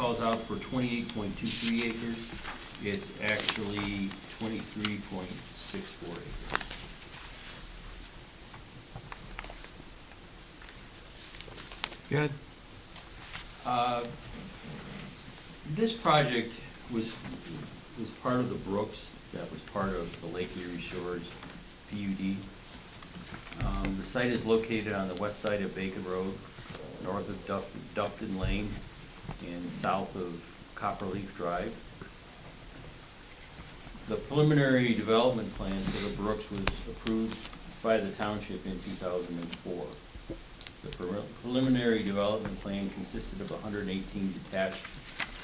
calls out for 28.23 acres. It's actually 23.64 acres. Good. This project was part of the Brooks, that was part of the Lake Erie Shores PUD. The site is located on the west side of Bacon Road, north of Dufton Lane, and south of Copperleaf Drive. The preliminary development plan for the Brooks was approved by the township in 2004. The preliminary development plan consisted of 118 detached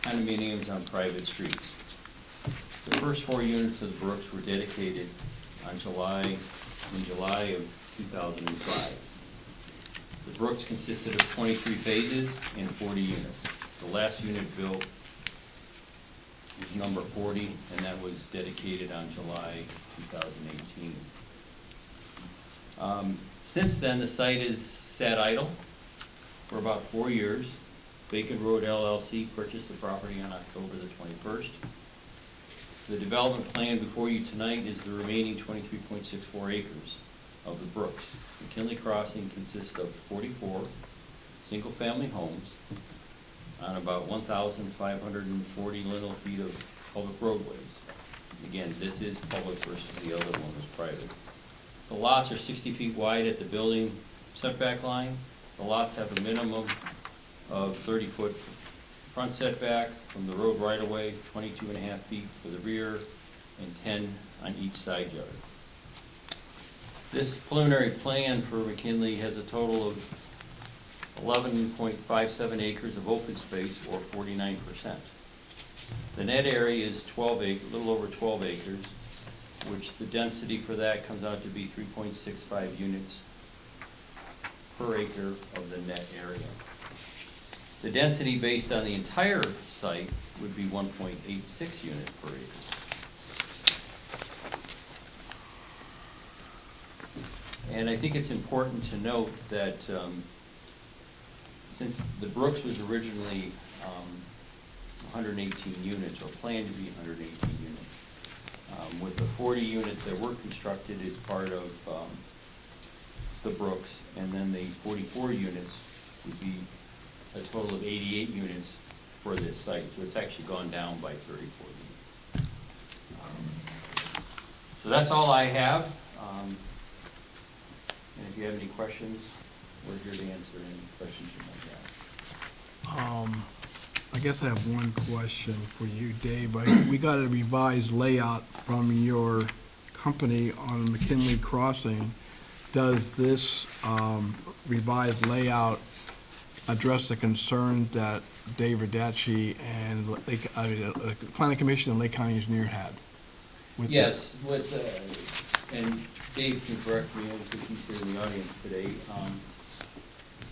condominiums on private streets. The first 4 units of the Brooks were dedicated in July of 2005. The Brooks consisted of 23 phases and 40 units. The last unit built was number 40, and that was dedicated on July 2018. Since then, the site is sat idle for about 4 years. Bacon Road LLC purchased the property on October the 21st. The development plan before you tonight is the remaining 23.64 acres of the Brooks. McKinley Crossing consists of 44 single-family homes on about 1,540 lineal feet of public roadways. Again, this is public versus the other one was private. The lots are 60 feet wide at the building setback line. The lots have a minimum of 30-foot front setback from the road right-of-way, 22.5 feet for the rear, and 10 on each side yard. This preliminary plan for McKinley has a total of 11.57 acres of open space, or 49%. The net area is a little over 12 acres, which the density for that comes out to be 3.65 units per acre of the net area. The density based on the entire site would be 1.86 units per acre. And I think it's important to note that since the Brooks was originally 118 units, or planned to be 118 units, with the 40 units that were constructed as part of the Brooks, and then the 44 units would be a total of 88 units for this site. So it's actually gone down by 34 units. So that's all I have. And if you have any questions, we're here to answer any questions you might have. I guess I have one question for you, Dave. We got a revised layout from your company on McKinley Crossing. Does this revised layout address the concerns that Dave Radacci and the Planning Commission and Lake County Engineer had? Yes, and Dave can correct me because he's here in the audience today.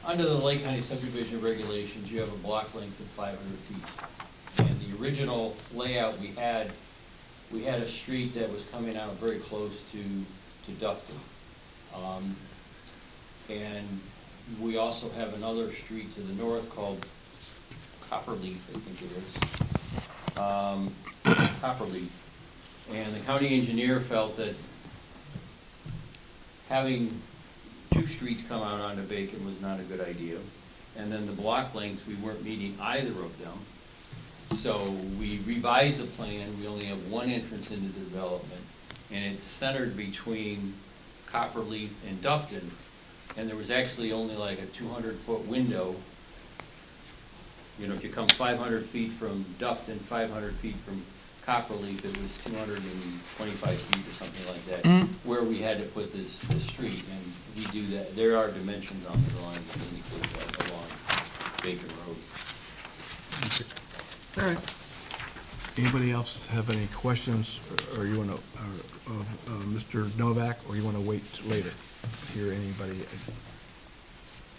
Under the Lake County subdivision regulations, you have a block length of 500 feet. And the original layout we had a street that was coming out very close to Dufton. And we also have another street to the north called Copperleaf, I think it is. Copperleaf. And the county engineer felt that having 2 streets come out onto Bacon was not a good idea. And then the block lengths, we weren't meeting either of them. So we revised the plan. We only have 1 entrance into the development, and it's centered between Copperleaf and Dufton. And there was actually only like a 200-foot window. You know, if you come 500 feet from Dufton, 500 feet from Copperleaf, it was 225 feet or something like that, where we had to put this street, and we do that. There are dimensions on the drawing that indicate that along Bacon Road. All right. Anybody else have any questions, or you want to, Mr. Novak, or you want to wait later? Hear anybody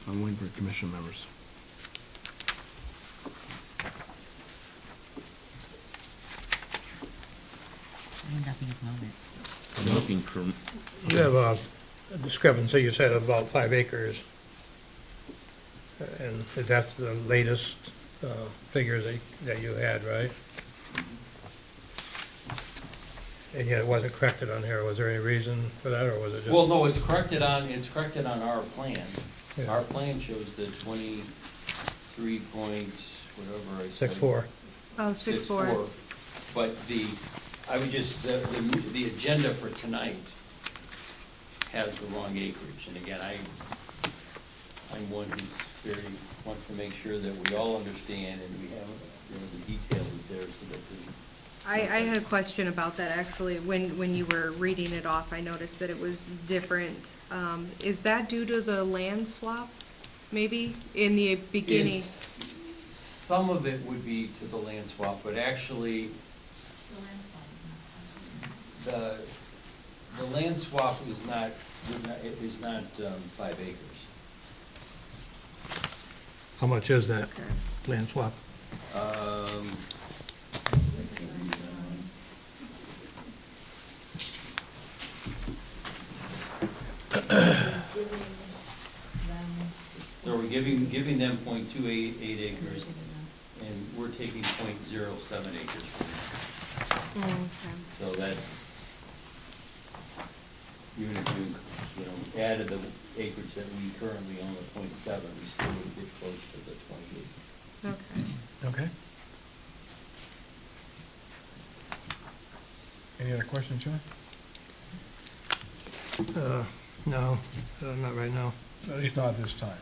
on Windward Commission members? Nothing at the moment. I'm looking for, You have a discrepancy, you said, of about 5 acres. And is that the latest figures that you had, right? And yet it wasn't corrected on here. Was there any reason for that, or was it just? Well, no, it's corrected on our plan. Yeah. Our plan shows the 23 points, whatever I said. 6.4. Oh, 6.4. But the agenda for tonight has the wrong acreage. And again, I'm one who's wants to make sure that we all understand and we have, the detail is there so that I had a question about that, actually. When you were reading it off, I noticed that it was different. Is that due to the land swap, maybe, in the beginning? some of it would be to the land swap, but actually, the land swap is not 5 acres. How much is that Okay. land swap? So we're giving them 0.28 acres, and we're taking 0.07 acres from them. Okay. So that's, even if you added the acreage that we currently own at 0.7, we still would get close to the 28. Okay. Okay. Any other questions, John? No, not right now. At least not this time.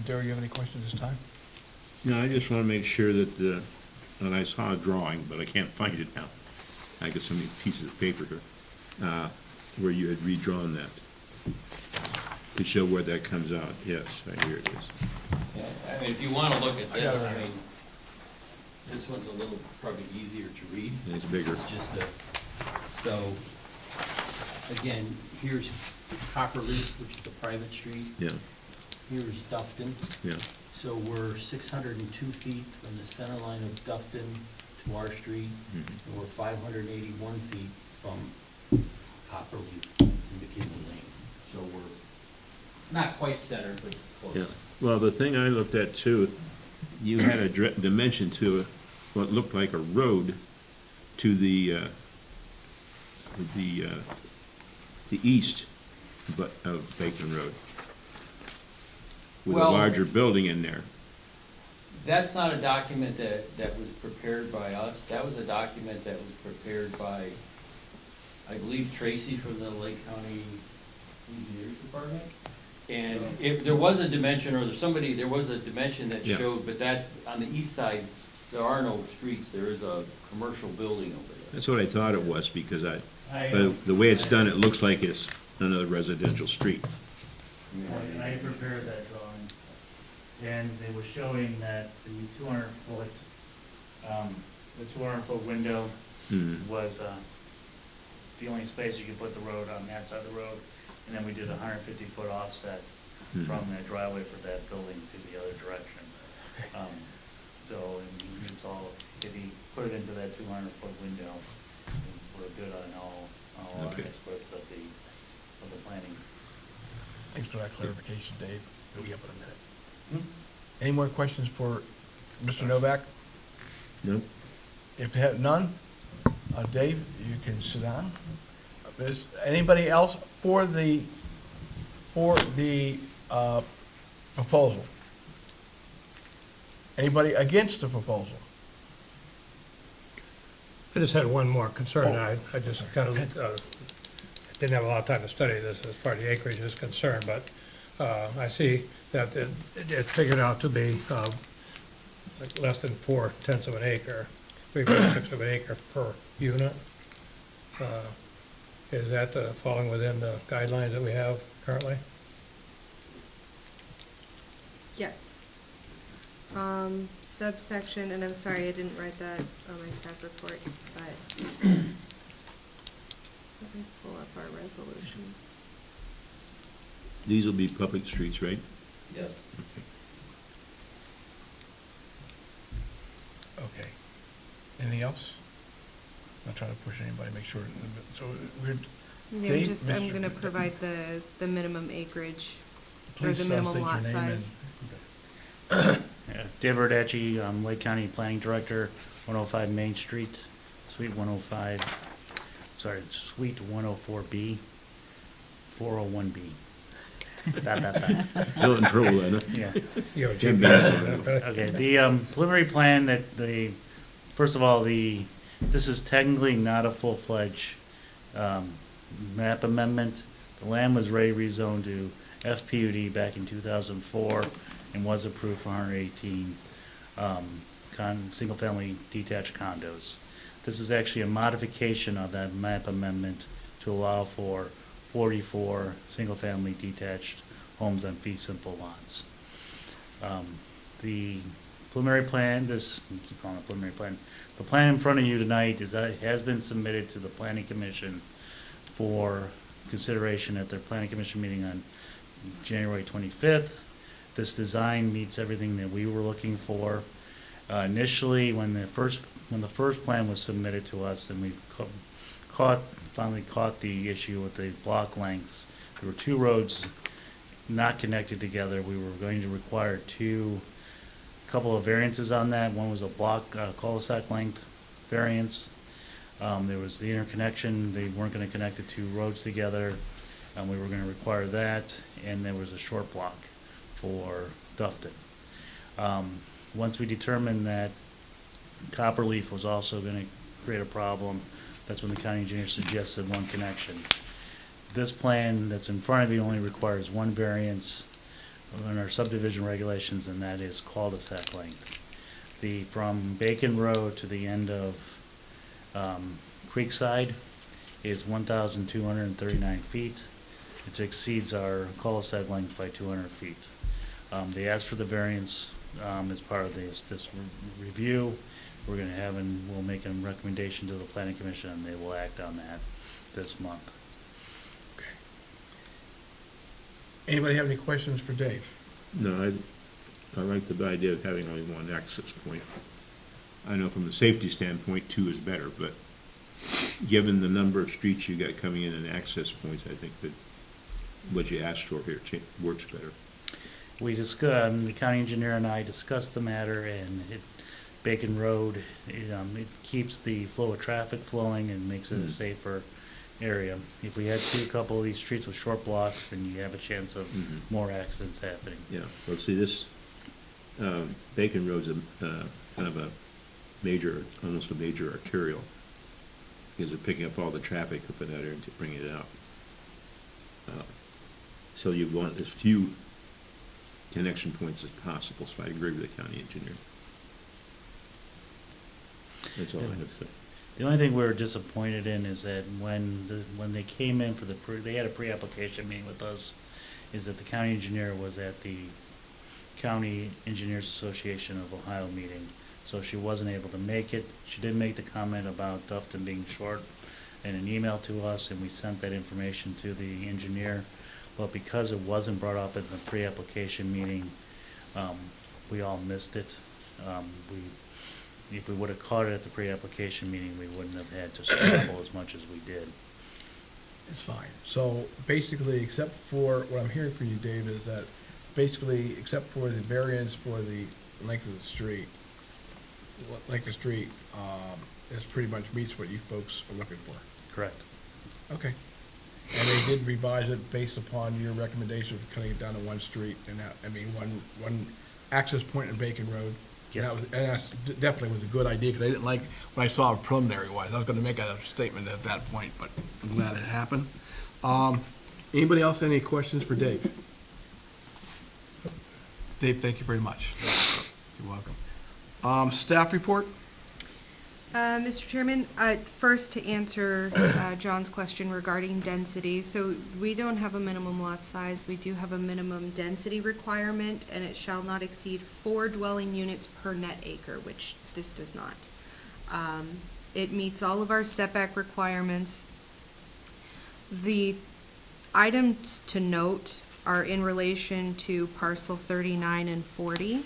Darryl, you have any questions this time? No, I just want to make sure that and I saw a drawing, but I can't find it now. I got so many pieces of paper here, where you had redrawn that to show where that comes out. Yes, here it is. Yeah, I mean, if you want to look at I got this, it I right mean, this one's a little probably easier to read. And it's bigger. It's just so, again, here's Copperleaf, which is a private street. Yeah, Here's Dufton. yeah. So we're 602 feet from the center line of Dufton to our street, Mhm. and we're 581 feet from Copperleaf to McKinley Lane. So we're not quite centered, but Yeah, close. well, the thing I looked at too, you had a dimension to what looked like a road to the east but of Bacon Road, with a Well- larger building in there. That's not a document that was prepared by us. That was a document that was prepared by, I believe, Tracy from the Lake County Engineers Department. And if there was a dimension, or there was a dimension that Yeah. showed, but that, on the east side, there are no streets. There is a commercial building over there. That's what I thought it was, because but the way it's done, it looks like it's another residential street. And I prepared that drawing, and they were showing that the 200-foot, the 200-foot window Mhm. was the only space you could put the road on that side of the road, and then we did a 150-foot offset Mhm. from the driveway for that building to the other direction. So, and it's all, if you put it into that 200-foot window, we're good on all our Okay. experts of the planning. Thanks for that clarification, Dave. We'll be up in a minute. Hmm? Any more questions for Mr. Novak? Nope. If you have none, Dave, you can sit down. Is anybody else for the proposal? Anybody against the proposal? I just had one more concern. Oh. I just kind of, didn't have a lot of time to study this as far as the acreage is concerned, but I see that it's figured out to be like less than 4/10 of an acre, 3/6 of an acre per unit. Is that falling within the guidelines that we have currently? Yes. Subsection, and I'm sorry, I didn't write that on my staff report, but let me pull up our resolution. These will be public streets, right? Yes. Okay. Anything else? I'm not trying to push anybody, make sure, so we're, Yeah, Dave, I'm Mr. gonna provide the minimum acreage, or please the state minimum your lot name size. and. Dave Verdacci, Lake County Planning Director, 105 Main Street, Suite 105, sorry, Suite 104B, 401B. Dot, dot, dot. Still in trouble then, huh? Yeah. You know, Jim Jim, Benson. Okay, the preliminary plan that first of all, this is technically not a full-fledged map amendment. The land was already rezoned to FPUD back in 2004 and was approved for 118 single-family detached condos. This is actually a modification of that map amendment to allow for 44 single-family detached homes on fee simple lots. The preliminary plan, we keep calling it preliminary plan. The plan in front of you tonight has been submitted to the Planning Commission for consideration at their Planning Commission meeting on January 25th. This design meets everything that we were looking for. Initially, when the first plan was submitted to us, and we finally caught the issue with the block lengths. There were two roads not connected together. We were going to require a couple of variances on that. One was a block cul-de-sac length variance. There was the interconnection. They weren't going to connect the two roads together. We were going to require that, and there was a short block for Dufton. Once we determined that Copperleaf was also going to create a problem, that's when the county engineer suggested one connection. This plan that's in front of you only requires one variance in our subdivision regulations, and that is cul-de-sac length. From Bacon Road to the end of Creekside is 1,239 feet. It exceeds our cul-de-sac length by 200 feet. They asked for the variance as part of this review. We're going to have, and we'll make a recommendation to the Planning Commission, and they will act on that this month. Anybody have any questions for Dave? No, I like the idea of having only one access point. I know from a safety standpoint, two is better, but given the number of streets you got coming in and access points, I think that what you asked for here works better. We discussed, the county engineer and I discussed the matter, and Bacon Road, it keeps the flow of traffic flowing and makes it a safer area. If we had a couple of these streets with short blocks, then you have a chance of more accidents happening. Yeah, well, see, this, Bacon Road's kind of a major, almost a major arterial, because they're picking up all the traffic up in that area and bringing it out. So you want as few connection points as possible, so I agree with the county engineer. That's all I have to say. The only thing we were disappointed in is that when they came in for they had a pre-application meeting with us, is that the county engineer was at the County Engineers Association of Ohio meeting, so she wasn't able to make it. She did make the comment about Dufton being short in an email to us, and we sent that information to the engineer, but because it wasn't brought up at the pre-application meeting, we all missed it. If we would have caught it at the pre-application meeting, we wouldn't have had to scramble as much as we did. It's fine. So basically, except for, what I'm hearing from you, Dave, is that basically, except for the variance for the length of the street, this pretty much meets what you folks are looking for. Correct. Okay. And they did revise it based upon your recommendation of cutting it down to one street and one access point in Bacon Road. Yes. And that's definitely was a good idea, because I didn't like what I saw preliminary wise. I was gonna make a statement at that point, but I'm glad it happened. Anybody else have any questions for Dave? Dave, thank you very much. You're welcome. Staff report? Mr. Chairman, first to answer John's question regarding density. So we don't have a minimum lot size. We do have a minimum density requirement, and it shall not exceed 4 dwelling units per net acre, which this does not. It meets all of our setback requirements. The items to note are in relation to parcel 39 and 40.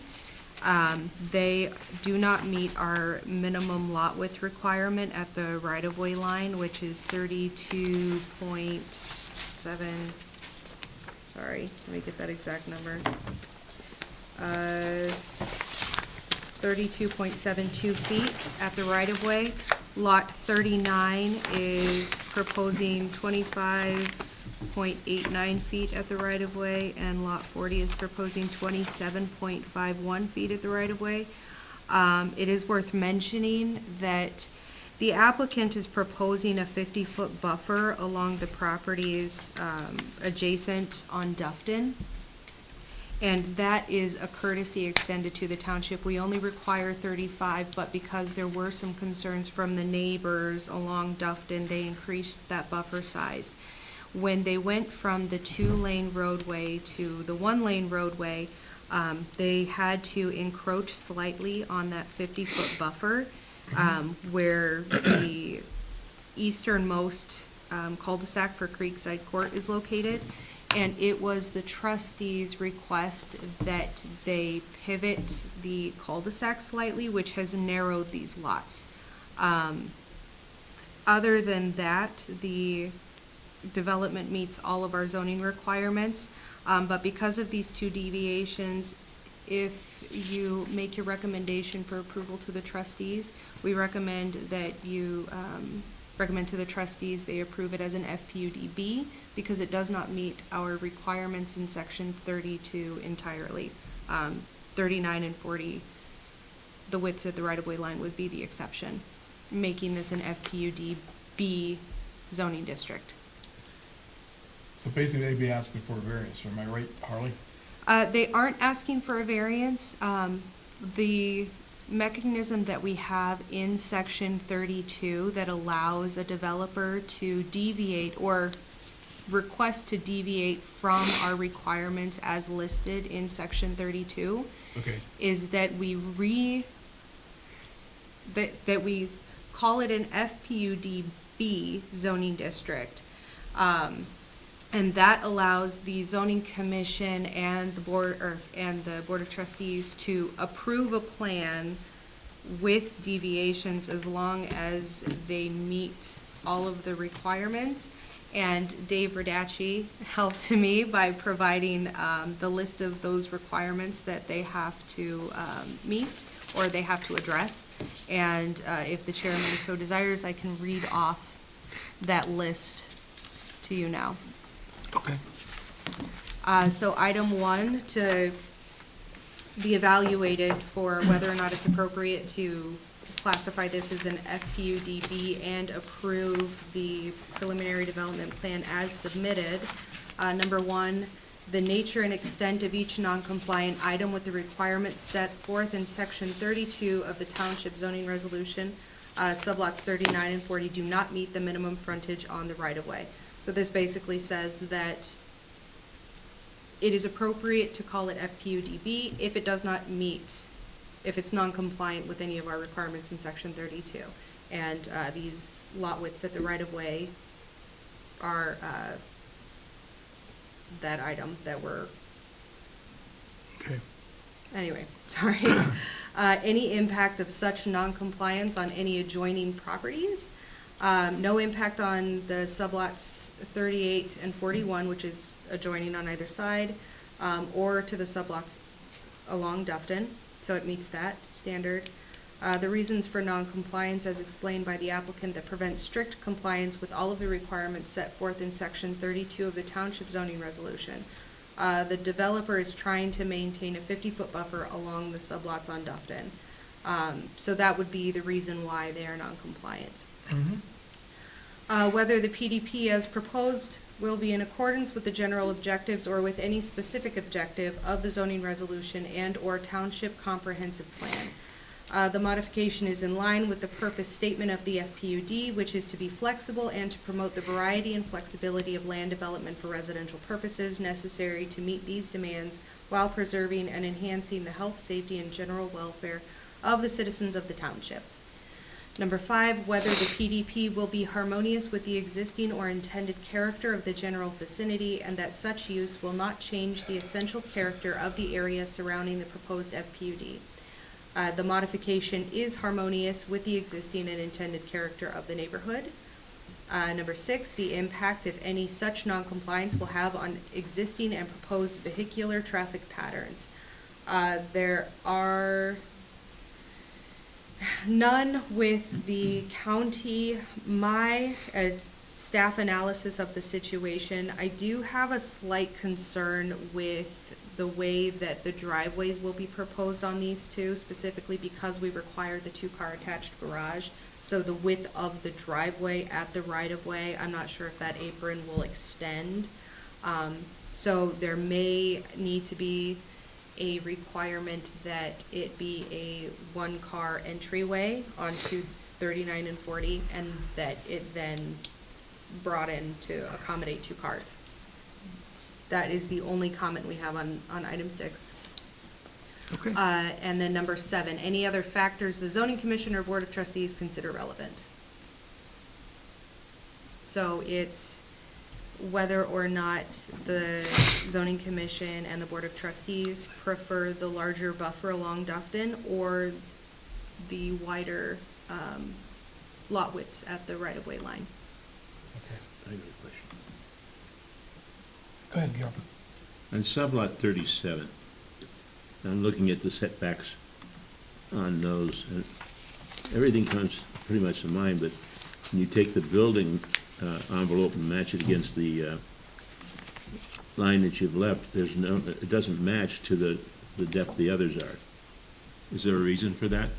They do not meet our minimum lot width requirement at the right-of-way line, which is 32.7, sorry, let me get that exact number. 32.72 feet at the right-of-way. Lot 39 is proposing 25.89 feet at the right-of-way, and Lot 40 is proposing 27.51 feet at the right-of-way. It is worth mentioning that the applicant is proposing a 50-foot buffer along the properties adjacent on Dufton. And that is a courtesy extended to the township. We only require 35, but because there were some concerns from the neighbors along Dufton, they increased that buffer size. When they went from the 2-lane roadway to the 1-lane roadway, they had to encroach slightly on that 50-foot buffer, where the easternmost cul-de-sac for Creekside Court is located. And it was the trustees' request that they pivot the cul-de-sac slightly, which has narrowed these lots. Other than that, the development meets all of our zoning requirements. But because of these two deviations, if you make your recommendation for approval to the trustees, we recommend that you recommend to the trustees they approve it as an FPUDB, because it does not meet our requirements in section 32 entirely. 39 and 40, the width of the right-of-way line would be the exception, making this an FPUDB zoning district. So basically, they'd be asking for a variance, am I right, Harley? They aren't asking for a variance. The mechanism that we have in section 32 that allows a developer to deviate or request to deviate from our requirements as listed in section 32 Okay. is that we that we call it an FPUDB zoning district. And that allows the zoning commission and the board of trustees to approve a plan with deviations as long as they meet all of the requirements. And Dave Radacci helped me by providing the list of those requirements that they have to meet or they have to address. And if the chairman so desires, I can read off that list to you now. Okay. So item 1, to be evaluated for whether or not it's appropriate to classify this as an FPUDB and approve the preliminary development plan as submitted. Number 1, the nature and extent of each non-compliant item with the requirements set forth in section 32 of the Township Zoning Resolution. Sublots 39 and 40 do not meet the minimum frontage on the right-of-way. So this basically says that it is appropriate to call it FPUDB if it does not meet, if it's non-compliant with any of our requirements in section 32. And these lot widths at the right-of-way are that item that we're, Okay. anyway, sorry. Any impact of such non-compliance on any adjoining properties. No impact on the sublots 38 and 41, which is adjoining on either side, or to the sublots along Dufton, so it meets that standard. The reasons for non-compliance as explained by the applicant that prevent strict compliance with all of the requirements set forth in section 32 of the Township Zoning Resolution. The developer is trying to maintain a 50-foot buffer along the sublots on Dufton. So that would be the reason why they are non-compliant. Whether the PDP as proposed will be in accordance with the general objectives or with any specific objective of the zoning resolution and/or township comprehensive plan. The modification is in line with the purpose statement of the FPUD, which is to be flexible and to promote the variety and flexibility of land development for residential purposes necessary to meet these demands while preserving and enhancing the health, safety, and general welfare of the citizens of the township. Number 5, whether the PDP will be harmonious with the existing or intended character of the general vicinity and that such use will not change the essential character of the area surrounding the proposed FPUD. The modification is harmonious with the existing and intended character of the neighborhood. Number 6, the impact, if any, such noncompliance will have on existing and proposed vehicular traffic patterns. There are None with the county. My staff analysis of the situation, I do have a slight concern with the way that the driveways will be proposed on these two, specifically because we require the two-car attached garage. So the width of the driveway at the right-of-way, I'm not sure if that apron will extend. So there may need to be a requirement that it be a one-car entryway onto 39 and 40, and that it then brought in to accommodate two cars. That is the only comment we have on item 6. Okay. And then number 7, any other factors the zoning commission or board of trustees consider relevant? So it's whether or not the zoning commission and the board of trustees prefer the larger buffer along Dufton or the wider lot widths at the right-of-way line. I have a question. Go ahead, Gilbert. On sublot 37, I'm looking at the setbacks on those, and everything comes pretty much to mind, but when you take the building envelope and match it against the line that you've left, it doesn't match to the depth the others are. Is there a reason for that?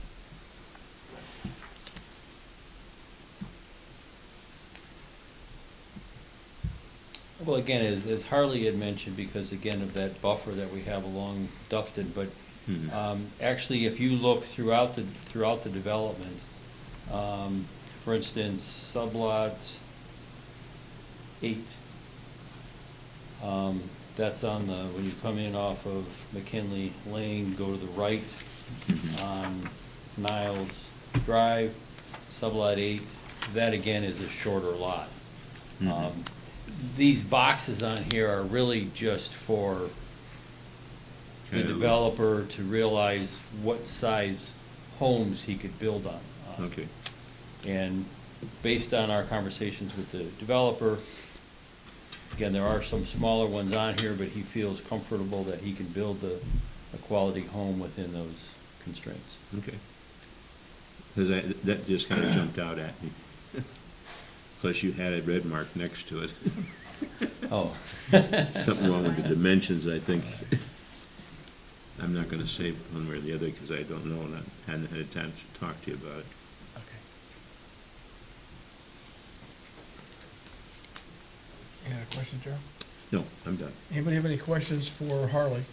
Well, again, as Harley had mentioned, because again of that buffer that we have along Dufton, but actually, if you look throughout the development, for instance, sublot 8, that's on the, when you come in off of McKinley Lane, go to the right on Niles Drive, sublot 8, that again is a shorter lot. These boxes on here are really just for the Kind of- developer to realize what size homes he could build on. Okay. And based on our conversations with the developer, again, there are some smaller ones on here, but he feels comfortable that he can build a quality home within those constraints. Okay. Because that just kind of jumped out at me. Plus you had a red mark next to it. Oh. Something wrong with the dimensions, I think. I'm not gonna say one way or the other because I don't know and I hadn't had a time to talk to you about it. Okay. Any other questions, Joe? No, I'm done. Anybody have any questions for Harley?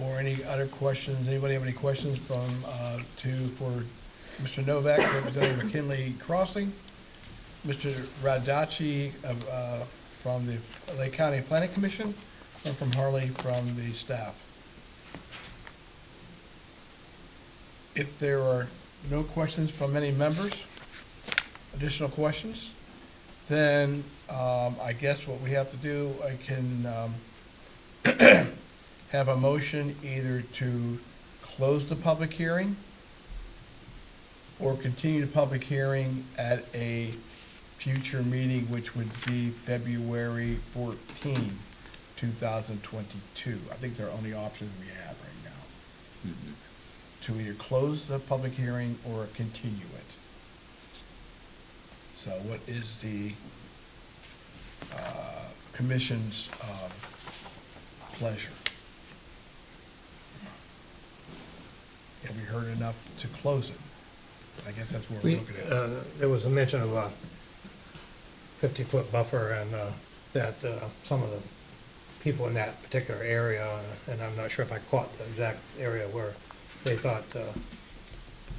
Or any other questions? Anybody have any questions for Mr. Novak representing McKinley Crossing? Mr. Radachi from the Lake County Planning Commission? Or from Harley from the staff? If there are no questions from any members, additional questions, then I guess what we have to do, I can have a motion either to close the public hearing or continue the public hearing at a future meeting, which would be February 14, 2022. I think they're only options we have right now. To either close the public hearing or continue it. So what is the commission's pleasure? Have we heard enough to close it? I guess that's what we're looking at. There was a mention of a 50-foot buffer and that some of the people in that particular area, and I'm not sure if I caught the exact area where they thought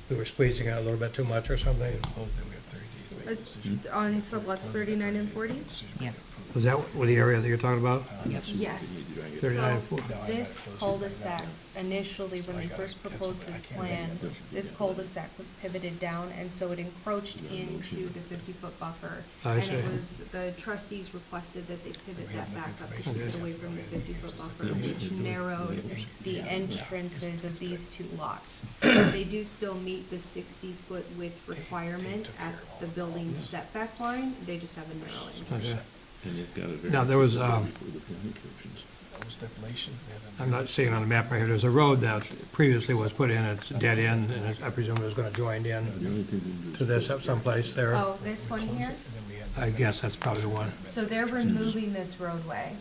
we were squeezing it a little bit too much or something. On sublots 39 and 40? Yeah. Was that what the area that you're talking about? Yes. 39 and So 40. this cul-de-sac, initially, when they first proposed this plan, this cul-de-sac was pivoted down, and so it encroached into the 50-foot buffer. I And see. it was, the trustees requested that they pivot that back up to keep it away from the 50-foot buffer, which narrowed the entrances of these two lots. They do still meet the 60-foot width requirement at the building setback line, they just have a narrow entrance. Okay. And you've got a very. Now, there was, For the planning commissions. stipulation. I'm not seeing on the map right here, there's a road that previously was put in, it's dead end, and I presume it was gonna join in to this up someplace there. Oh, this one here? I guess that's probably the one. So they're removing this roadway,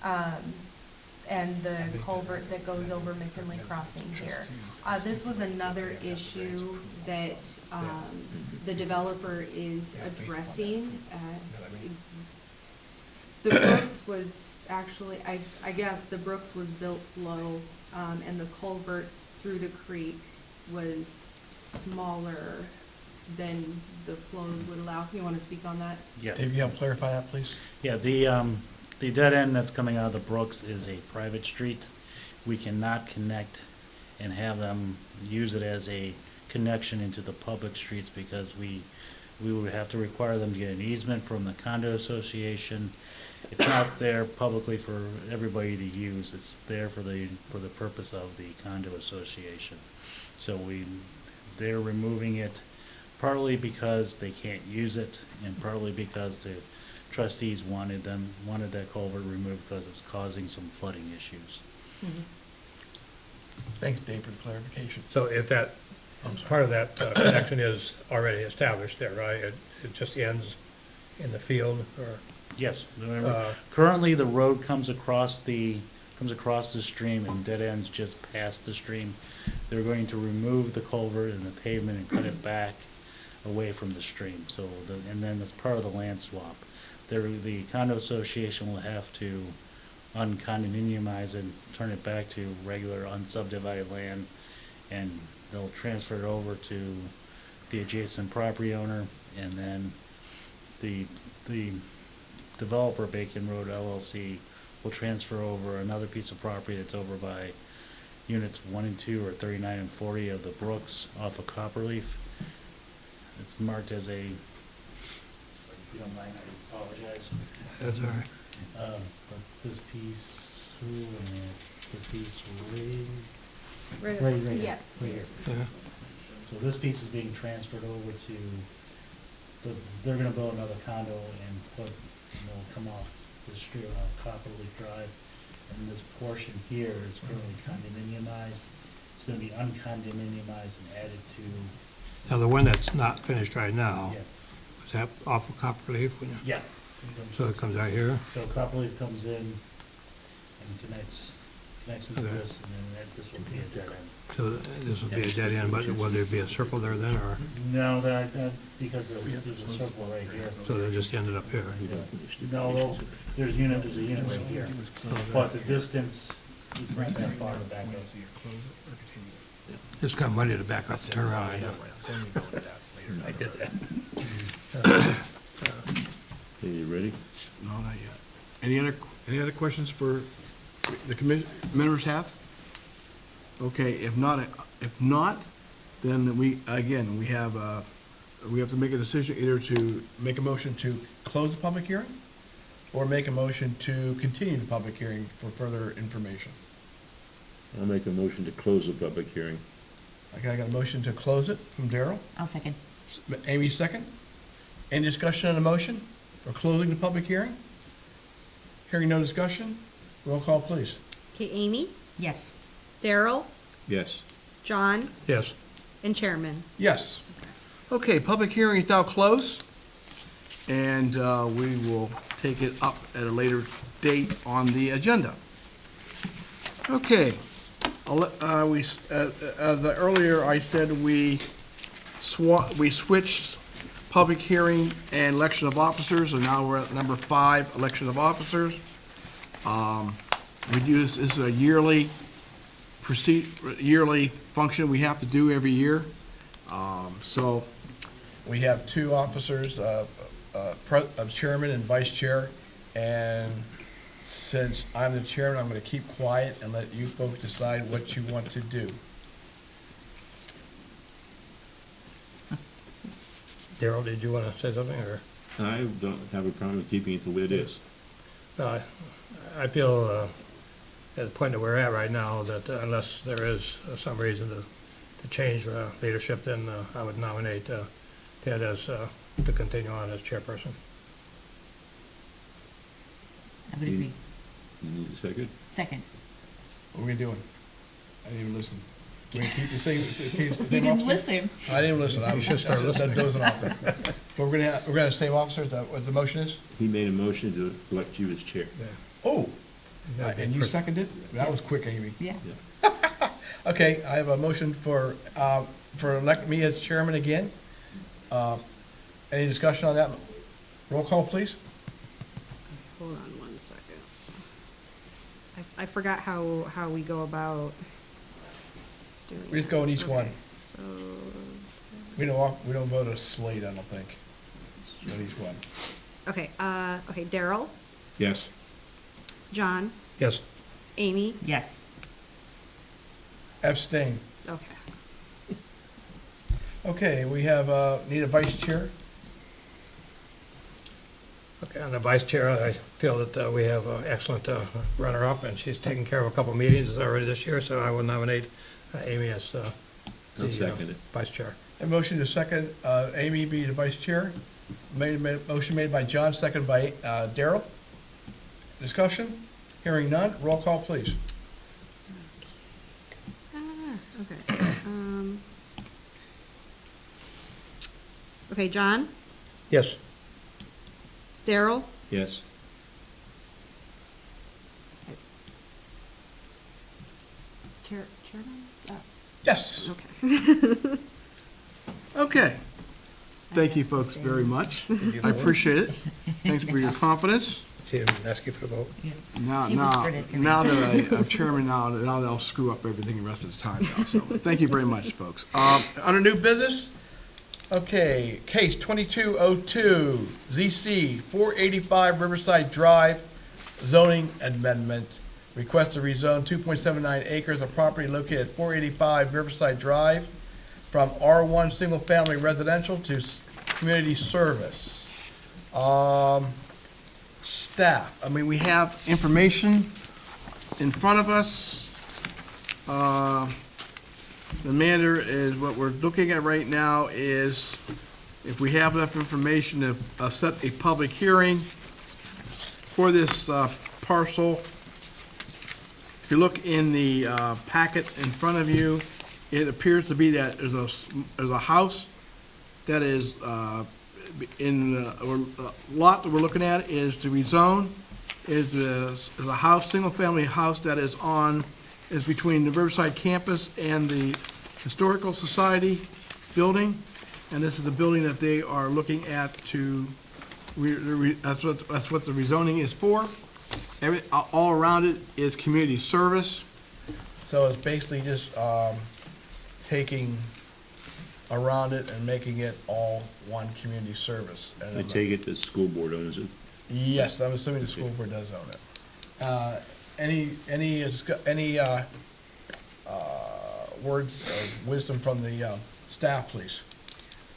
and the culvert that goes over McKinley Crossing here. This was another issue that, the developer is addressing. The Brooks was actually, I guess the Brooks was built low, and the culvert through the creek was smaller than the flow would allow. You wanna speak on that? Yeah. Dave, you help clarify that, please? Yeah, the dead end that's coming out of the Brooks is a private street. We cannot connect and have them use it as a connection into the public streets because we would have to require them to get an easement from the condo association. It's not there publicly for everybody to use, it's there for the purpose of the condo association. So they're removing it partly because they can't use it and partly because the trustees wanted that culvert removed because it's causing some flooding issues. Thanks, Dave, for the clarification. So if that, part of that connection is already established there, right? It just ends in the field, or? Yes, remember, currently the road comes across the stream and dead ends just past the stream. They're going to remove the culvert and the pavement and cut it back away from the stream, so, and then as part of the land swap. The condo association will have to uncondominiumize it, turn it back to regular unsubdivided land, and they'll transfer it over to the adjacent property owner, and then the developer, Bacon Road LLC, will transfer over another piece of property that's over by units 1 and 2 or 39 and 40 of the Brooks off of Copperleaf. It's marked as a, if you don't mind, I apologize. That's all right. But this piece, and this piece right Right, here. yeah. Right here. Yeah. So this piece is being transferred over to, they're gonna build another condo and they'll come off the street on Copperleaf Drive. And this portion here is currently condominiumized. It's gonna be uncondominiumized and added to, Now, the one that's not finished right now, yeah, was that off of Copperleaf? When you- yeah. So it comes out here? So Copperleaf comes in and connects into Okay. this, and then this will be a dead end. So this would be a dead end, but will there be a circle there then, or, No, because there's a circle right here. so they just ended up here? No, there's a unit right here, but the distance, it's not that far to back up. It's kind of muddy to back up and turn around. I know. I did that. Okay, you ready? No, not yet. Any other questions for the commission, members have? Okay, if not, then we have to make a decision either to make a motion to close the public hearing or make a motion to continue the public hearing for further information. I'll make a motion to close the public hearing. Okay, I got a motion to close it from Darrell. I'll second. Amy, second. Any discussion on the motion for closing the public hearing? Hearing no discussion, roll call, please. Okay, Amy, Yes. Darrell, Yes. John, Yes. and Chairman. Yes. Okay, public hearing is now closed, and we will take it up at a later date on the agenda. Okay, earlier I said we switched public hearing and election of officers, and now we're at number 5, election of officers. This is a yearly function we have to do every year. So we have 2 officers, chairman and vice chair, and since I'm the chairman, I'm going to keep quiet and let you folks decide what you want to do. Darrell, did you want to say something, or? I don't have a problem with keeping it the way it is. I feel, at the point that we're at right now, that unless there is some reason to change leadership, then I would nominate Ted as, to continue on as chairperson. I would agree. You need a second? Second. What are we doing? I didn't even listen. We gonna keep the same, keep the You same didn't officer? listen. I didn't listen. I You should start listening. Dozing off there. But we're gonna have same officer, is that what the motion is? He made a motion to elect you as chair. Yeah. Oh, That'd be and you first. seconded? That was quick, Amy. Yeah. Okay, I have a motion for elect me as chairman again. Any discussion on that? Roll call, please. Hold on one second. I forgot how we go about doing We just go in this. each Okay, one. So, We don't vote a slate, I don't think. Just on each one. okay, okay, Daryl, Yes? John, Yes, Amy, Yes. Abstain. okay. Okay, we have, need a vice chair. okay, on the vice chair, I feel that we have an excellent runner-up, and she's taken care of a couple meetings already this year, so I will nominate Amy as the I'll second it. vice chair. A motion to second, Amy be the vice chair. Motion made by John, seconded by Daryl. Discussion? Hearing none, roll call, please. Okay. Okay, John, Yes, Daryl, Yes? Chairman? Yes. Okay. Okay. Thank you, folks, very much. I appreciate it. Thanks for your confidence. she didn't ask you for the vote. Now, She now, whispered it to me. now that I'm chairman, now I'll screw up everything the rest of the time now, so, thank you very much, folks. Under new business, okay, case 2202, ZC 485 Riverside Drive, zoning amendment. Request to rezone 2.79 acres of property located at 485 Riverside Drive from R1 Single Family Residential to Community Service. Staff, I mean, we have information in front of us. The matter is, what we're looking at right now is if we have enough information to set a public hearing for this parcel. If you look in the packet in front of you, it appears to be that there's a house that is in the lot that we're looking at is to rezone, is a house, single-family house that is between the Riverside campus and the Historical Society building, and this is the building that they are looking at to, that's what the rezoning is for. All around it is community service, so it's basically just taking around it and making it all one community service. And I take it the school board owns it? Yes, I'm assuming the school board does own it. Any words of wisdom from the staff, please?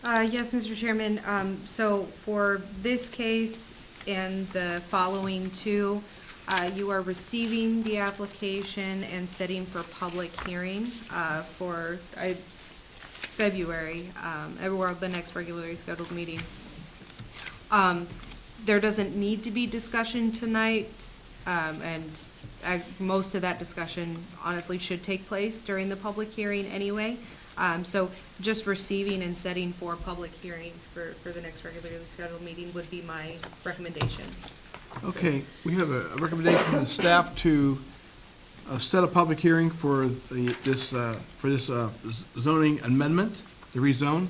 Yes, Mr. Chairman. So for this case and the following two, you are receiving the application and setting for public hearing for February, the next regularly scheduled meeting. There doesn't need to be discussion tonight, and most of that discussion honestly should take place during the public hearing anyway. So just receiving and setting for public hearing for the next regularly scheduled meeting would be my recommendation. Okay, we have a recommendation from the staff to set a public hearing for this zoning amendment, the rezone,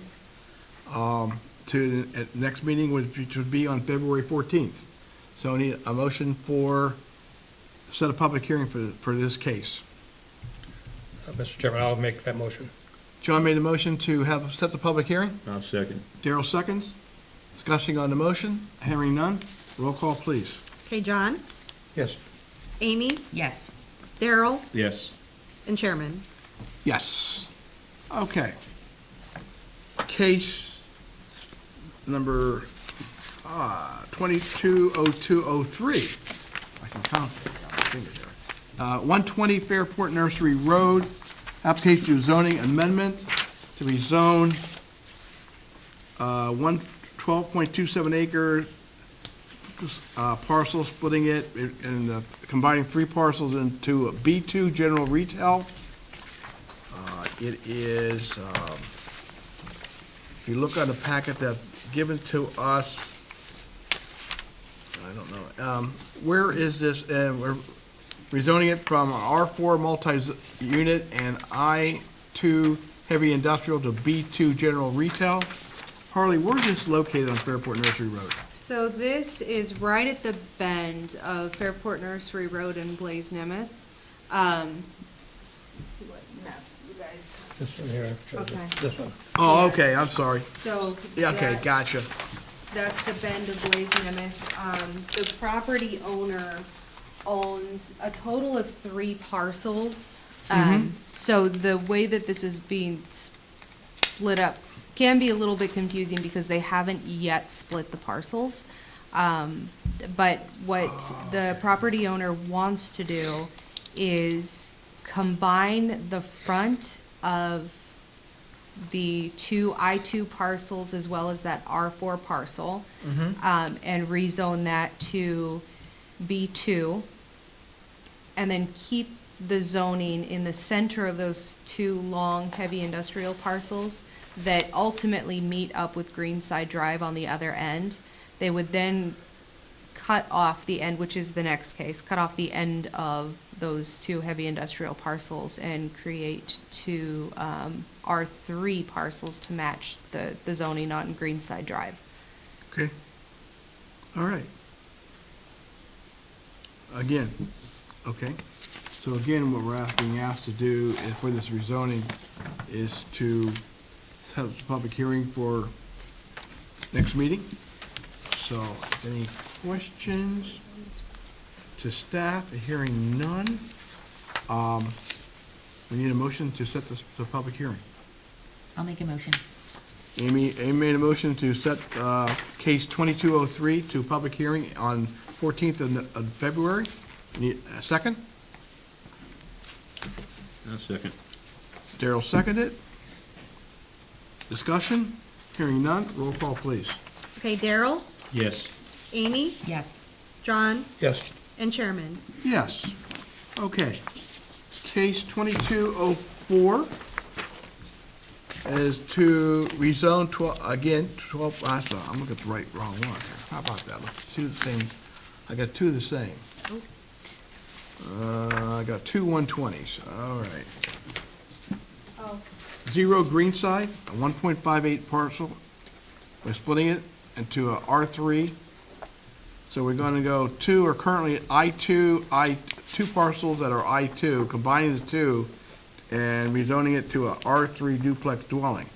to the next meeting, which would be on February 14th. So I need a motion set a public hearing for this case. Mr. Chairman, I'll make that motion. John made a motion to set the public hearing. I'll second. Daryl seconds. Discussion on the motion. Hearing none. Roll call, please. Okay, John, Yes, Amy, Yes. Daryl, Yes. and Chairman. Yes. Okay. Case number 220203. I can count it. I got my fingers there. 120 Fairport Nursery Road, application to zoning amendment to rezone 12.27 acre parcel, splitting it and combining 3 parcels into a B2 General Retail. It is, if you look on the packet that's given to us, I don't know, where is this, we're rezoning it from R4 multi-unit and I2 heavy industrial to B2 General Retail. Harley, where is this located on Fairport Nursery Road? So this is right at the bend of Fairport Nursery Road and Blaze Nemeth. Let's see what maps you guys have. This one here, Okay. this one. Oh, okay, I'm sorry. So. Yeah, okay, that- gotcha. That's the bend of Blaze Nemeth. The property owner owns a total of 3 parcels. So the way that this is being split up can be a little bit confusing because they haven't yet split the parcels. But what the property owner wants to do is combine the front of the 2 I2 parcels as well as that R4 parcel, and rezone that to B2, and then keep the zoning in the center of those 2 long, heavy industrial parcels that ultimately meet up with Greenside Drive on the other end. They would then cut off the end, which is the next case, cut off the end of those 2 heavy industrial parcels and create 2 R3 parcels to match the zoning on Greenside Drive. Okay. All right. Again, okay. So again, what we're being asked to do for this rezoning is to have a public hearing for next meeting. So, any questions to staff? Hearing none. We need a motion to set this to public hearing. I'll make a motion. Amy made a motion to set case 2203 to public hearing on 14th of February. Need a second? I'll second. Darrell seconded. Discussion? Hearing none. Roll call, please. Okay, Daryl, Yes. Amy, Yes. John, Yes, and Chairman. Yes. Okay. Case 2204 is to rezone 12, again, 12, I'm looking at the wrong one. How about that? Look, 2 the same, I got 2 the same. I got 2 120s, all right. Oh. 0 Greenside, a 1.58 parcel. We're splitting it into a R3. So we're gonna go 2 are currently I2 parcels that are I2, combining the 2 and rezoning it to a R3 duplex dwelling.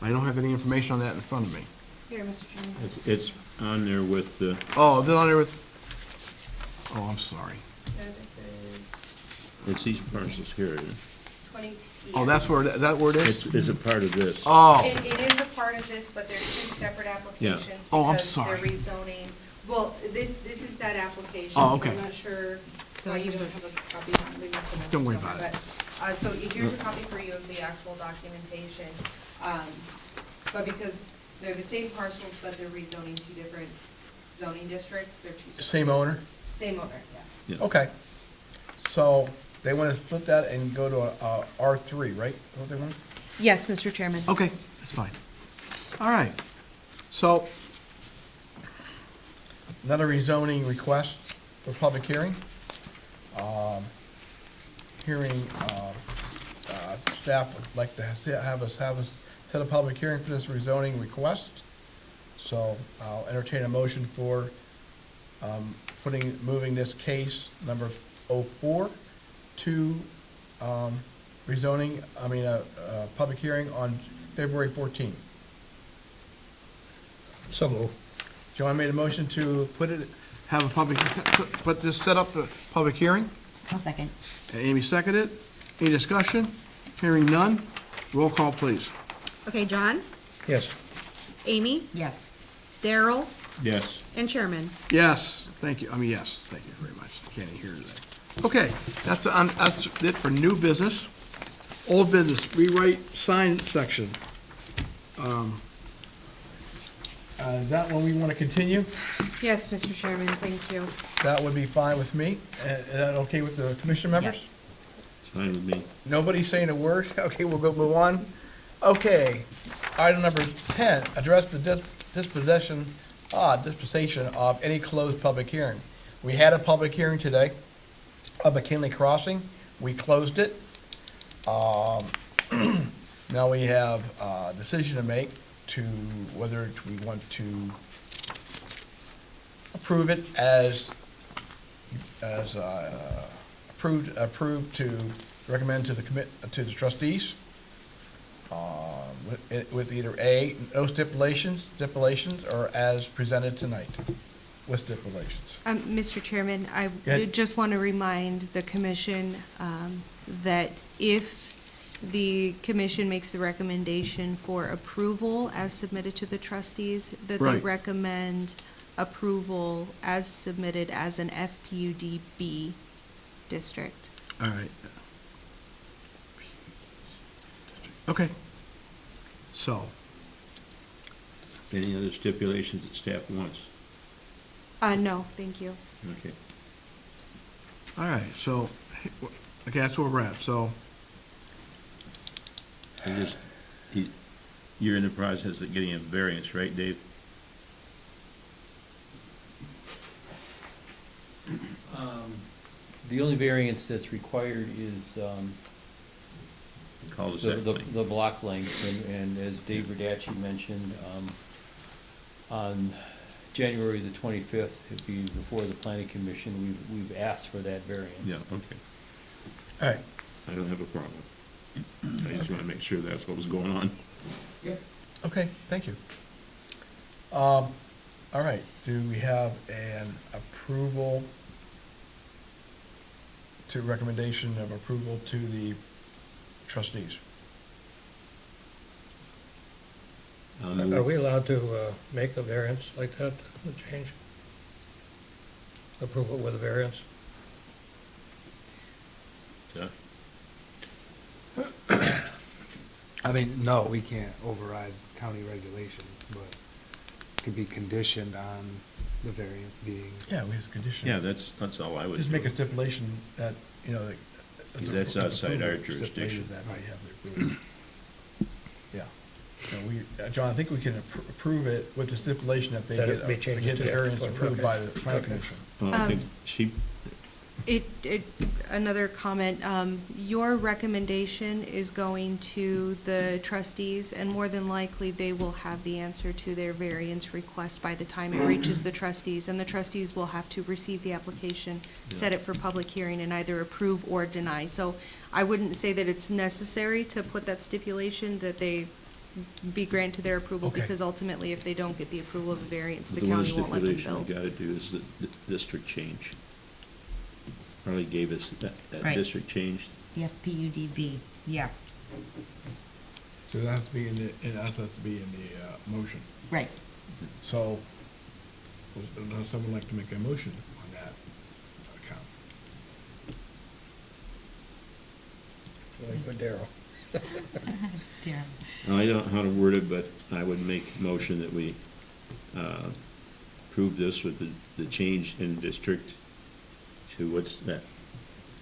I don't have any information on that in front of me. Here, Mr. Chairman. It's on there with the, Oh, is it on there with, oh, I'm sorry. No, this is it's these parcels here. 20. Oh, that's where, that where it is? It's a part of this. Oh, It is a part of this, but there's 2 separate applications. Oh, I'm because sorry. they're rezoning. Well, this is that application. Oh, So okay. I'm not sure why you don't have a copy. We must have messed Don't up worry somewhere, about it. but, so here's a copy for you of the actual documentation. But because they're the same parcels, but they're rezoning 2 different zoning districts, they're 2 separate Same owner? cases. Same owner, yes. Yeah. okay. So they want to split that and go to a R3, right? Is what they want? Yes, Mr. Chairman. Okay, that's fine. All right. So, another rezoning request for public hearing. Staff would like to have us set a public hearing for this rezoning request. So I'll entertain a motion for moving this case number 04 to public hearing on February 14th. so move. John made a motion to put this, set up the public hearing. I'll second. And Amy seconded. Any discussion? Hearing none. Roll call, please. Okay, John, Yes, Amy, Yes. Daryl, Yes. and Chairman. Yes, thank you. Yes, thank you very much. I can't even hear that. Okay, that's it for new business. Old business, rewrite sign section. Is that one we want to continue? Yes, Mr. Chairman, thank you. That would be fine with me. Is that okay with the commission members? Yes. It's fine with me. Nobody's saying a word? Okay, we'll go move on. Okay, item number 10, address the dispensation of any closed public hearing. We had a public hearing today of McKinley Crossing. We closed it. Now we have a decision to make to whether we want to approve it as approved to recommend to the trustees with either A, no stipulations, or as presented tonight with stipulations. Mr. Chairman, I Go ahead. just want to remind the commission that if the commission makes the recommendation for approval as submitted to the trustees, that they Right. recommend approval as submitted as an FPUDB district. All right. Okay. So, Any other stipulations that staff wants? No, thank you. Okay. all right, so, okay, that's where we're at. So, And just, you're in the process of getting a variance, right, Dave? The only variance that's required is Cul-de-sac thing. the block length, and as Dave Radacci mentioned, on January the 25th, it'd be before the planning commission, we've asked for that variance. Yeah, okay. all right, I don't have a problem. I just want to make sure that's what was going on. okay, thank you. All right, do we have an approval recommendation of approval to the trustees? Are we allowed to make a variance like that, a change? Approval with a variance? Yeah. I mean, no, we can't override county regulations, but it could be conditioned on the variance being. Yeah, we have a condition. Yeah, that's all I would do. Just make a stipulation that, you know, that. That's outside our Stipulated jurisdiction. That we have the approval. Yeah. So John, I think we can approve it with the stipulation that they That get, it be changed get to the variance okay. approved by the planning Okay. commission. Well, I think she, Another comment, your recommendation is going to the trustees, and more than likely, they will have the answer to their variance request by the time it reaches the trustees, and the trustees will have to receive the application, set it for public hearing, and either approve or deny. So I wouldn't say that it's necessary to put that stipulation that they be granted their approval, Okay. because ultimately, if they don't get the approval of the variance, the the one county won't let them stipulation build. we gotta do is the district change. Harley gave us that Right. district changed. The FPUDB, yeah, So that has to be it has to be in the motion. right. So, does someone like to make a motion on that account? Like with Darrell. Dear. Now, I don't know how to word it, but I would make a motion that we approve this with the change in district to, what's that?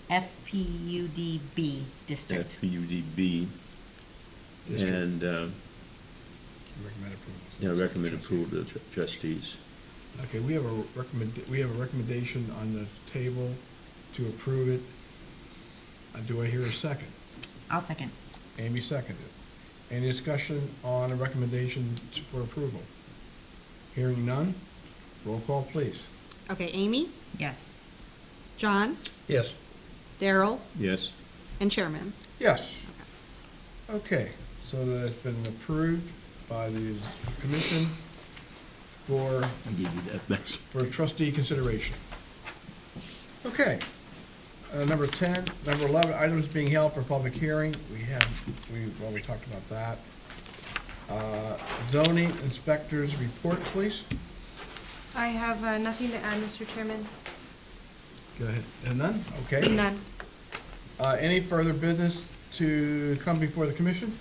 FPUDB district. FPUDB. District. And, Recommend approval. yeah, recommend approval to the trustees. Okay, we have a recommendation on the table to approve it. Do I hear a second? I'll second. Amy seconded. Any discussion on a recommendation for approval? Hearing none, roll call, please. Okay, Amy, Yes. John, Yes. Daryl, Yes? and Chairman. Yes. Okay, so that's been approved by the commission for I gave you that back. for trustee consideration. Okay. Number 10, number 11, items being held for public hearing. We talked about that. Zoning inspectors report, please. I have nothing to add, Mr. Chairman. Go ahead. And none? Okay. None. Any further business to come before the commission?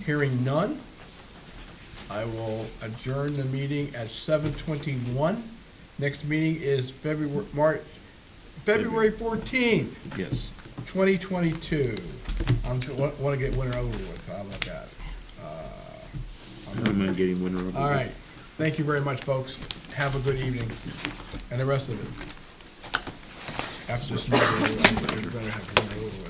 Hearing none, I will adjourn the meeting at 7:21. Next meeting is February 14th, Yes. 2022. Want to get winter over with, how about that? I don't mind getting winter over. All right, thank you very much, folks. Have a good evening, and the rest of it. After this meeting, you better have winter over with.